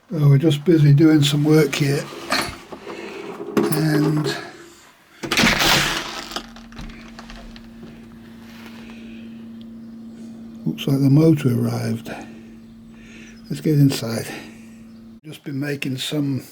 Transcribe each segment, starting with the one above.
Well, we're just busy doing some work here, and looks like the motor arrived. Let's get inside. Just been making some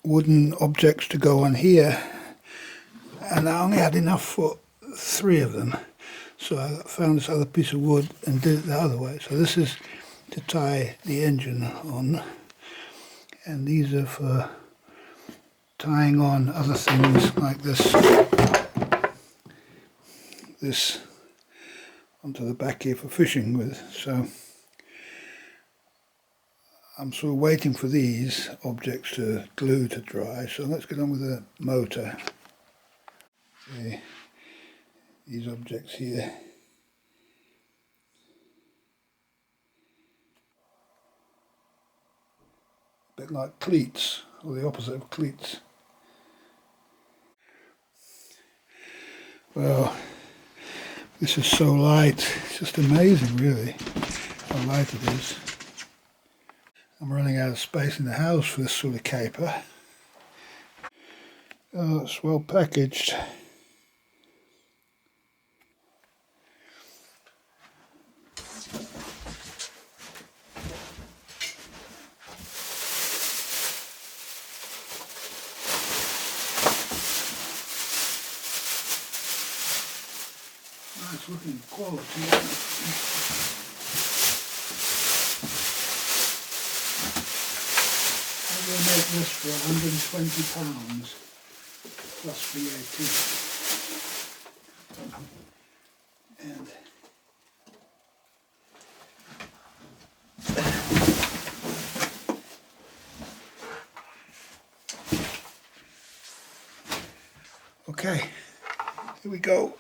wooden objects to go on here, and I only had enough for 3 of them, so I found this other piece of wood and did it the other way. So this is to tie the engine on, and these are for tying on other things like this onto the back here for fishing with. So I'm sort of waiting for these objects to glue to dry, so let's get on with the motor. Okay, these objects here. A bit like cleats, or the opposite of cleats. Well, this is so light, it's just amazing really how light it is. I'm running out of space in the house for this sort of caper. Oh, it's well packaged. Nice looking quality. I'm going to make this for £120 plus VAT. And okay, here we go.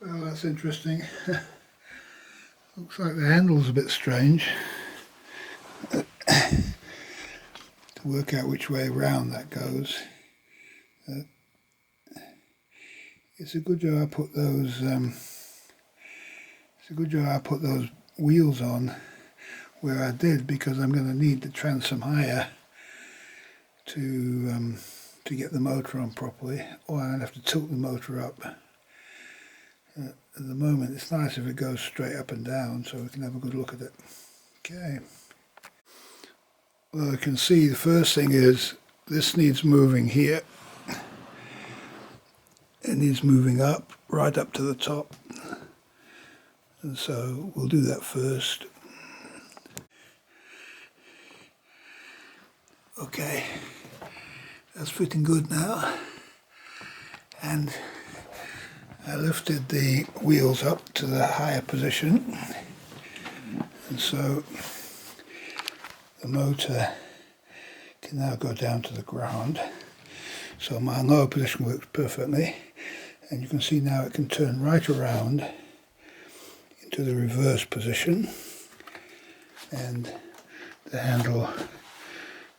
Well, that's interesting. Looks like the handle's a bit strange. to work out which way around that goes. It's a good job I put those. It's a good job I put those wheels on where I did, because I'm going to need the transom higher to get the motor on properly, or I'm going to have to tilt the motor up. At the moment it's nice if it goes straight up and down, so we can have a good look at it. Okay. Well, you can see the first thing is this needs moving here. It needs moving up, right up to the top. And so we'll do that first. Okay, that's fitting good now. And I lifted the wheels up to the higher position. And so the motor can now go down to the ground. So my lower position works perfectly. And you can see now it can turn right around into the reverse position. And the handle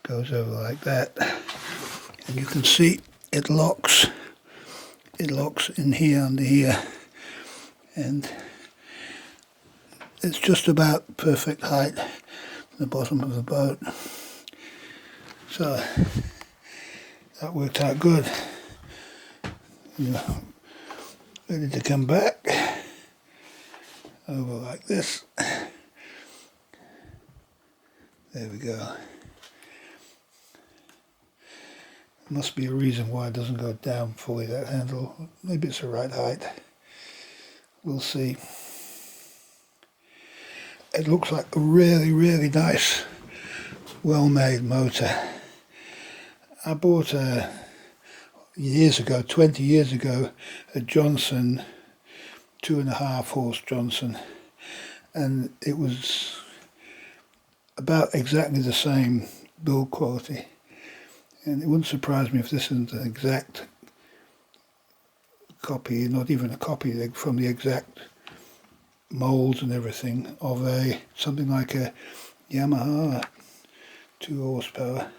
goes over like that. And you can see it locks in here under here. And it's just about perfect height at the bottom of the boat. So that worked out good. Ready to come back over like this. There we go. Must be a reason why it doesn't go down fully, that handle. Maybe it's the right height. We'll see. It looks like a really, really nice, well-made motor. I bought years ago, 20 years ago, a Johnson 2.5 horse Johnson, and it was about exactly the same build quality. And it wouldn't surprise me if this isn't an exact copy, not even a copy, from the exact molds and everything of something like a Yamaha 2 horsepower.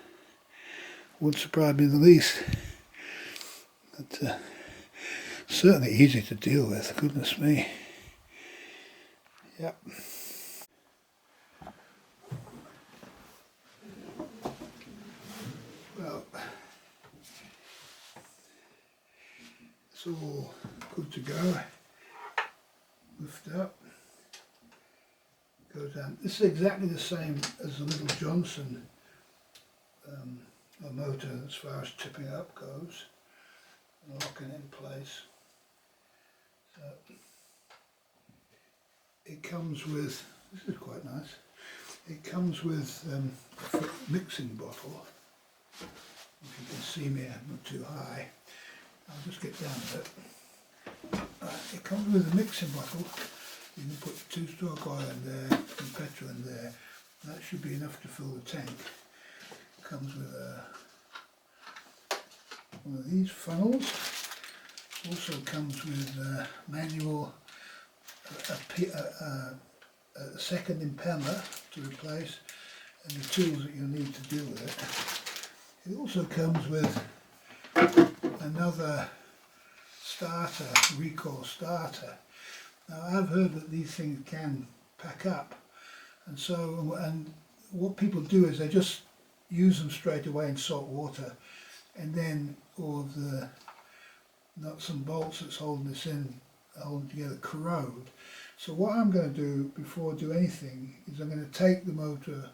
Wouldn't surprise me in the least. But certainly easy to deal with, goodness me. Yep. Well, it's all good to go. Lift up, go down. This is exactly the same as the little Johnson motor as far as tipping up goes, and locking in place. So it comes with, this is quite nice, it comes with a mixing bottle. If you can see me, I'm not too high. I'll just get down a bit. It comes with a mixing bottle. You can put 2-stroke oil in there and petrol in there. That should be enough to fill the tank. It comes with one of these funnels. Also comes with a manual, a second impeller to replace, and the tools that you'll need to deal with it. It also comes with another starter, recoil starter. Now I've heard that these things can pack up, and what people do is they just use them straight away in salt water, and then all of the nuts and bolts that's holding this in, holding together, corrode. So what I'm going to do before I do anything is I'm going to take the motor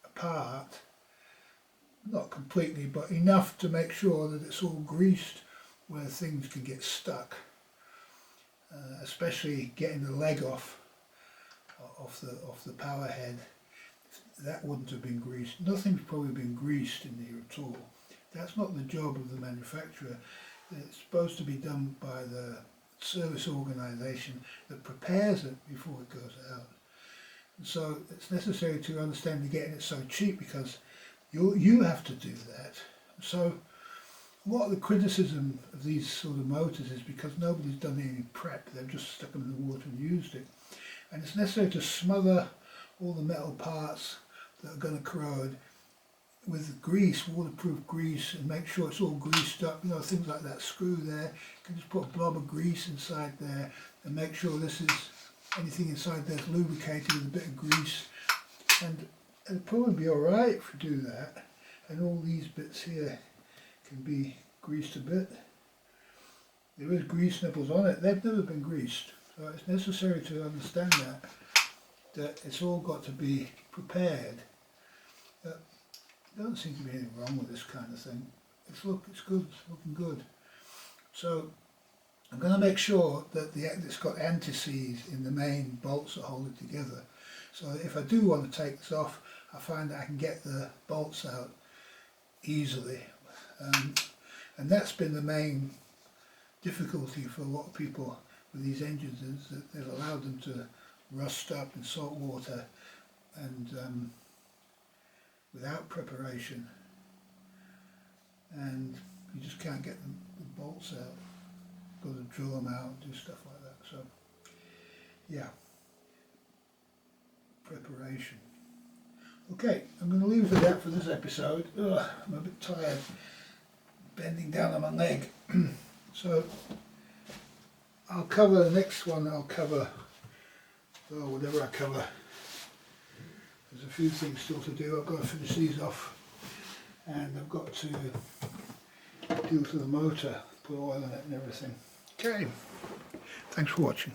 apart, not completely, but enough to make sure that it's all greased where things can get stuck, especially getting the leg off the power head. That wouldn't have been greased. Nothing's probably been greased in here at all. That's not the job of the manufacturer. It's supposed to be done by the service organisation that prepares it before it goes out. And so it's necessary to understand they're getting it so cheap because you have to do that. So a lot of the criticism of these sort of motors is because nobody's done any prep. They've just stuck them in the water and used it. And it's necessary to smother all the metal parts that are going to corrode with grease, waterproof grease, and make sure it's all greased up, you know, things like that screw there. You can just put a blob of grease inside there and make sure anything inside there is lubricated with a bit of grease, and it'll probably be alright if you do that. And all these bits here can be greased a bit. There is grease nipples on it, they've never been greased, so it's necessary to understand that it's all got to be prepared. There doesn't seem to be anything wrong with this kind of thing. It's good, it's looking good. So I'm going to make sure that it's got anti-seize in the main bolts that hold it together. So if I do want to take this off, I find that I can get the bolts out easily. And that's been the main difficulty for a lot of people with these engines, is that they've allowed them to rust up in salt water and without preparation, and you just can't get the bolts out. Got to drill them out, do stuff like that. So yeah, preparation. Okay, I'm going to leave it at that for this episode. Ugh, I'm a bit tired, bending down on my leg. So I'll cover the next one. I'll cover whatever I cover. There's a few things still to do. I've got to finish these off, and I've got to do to the motor, put oil in it and everything. Okay, thanks for watching.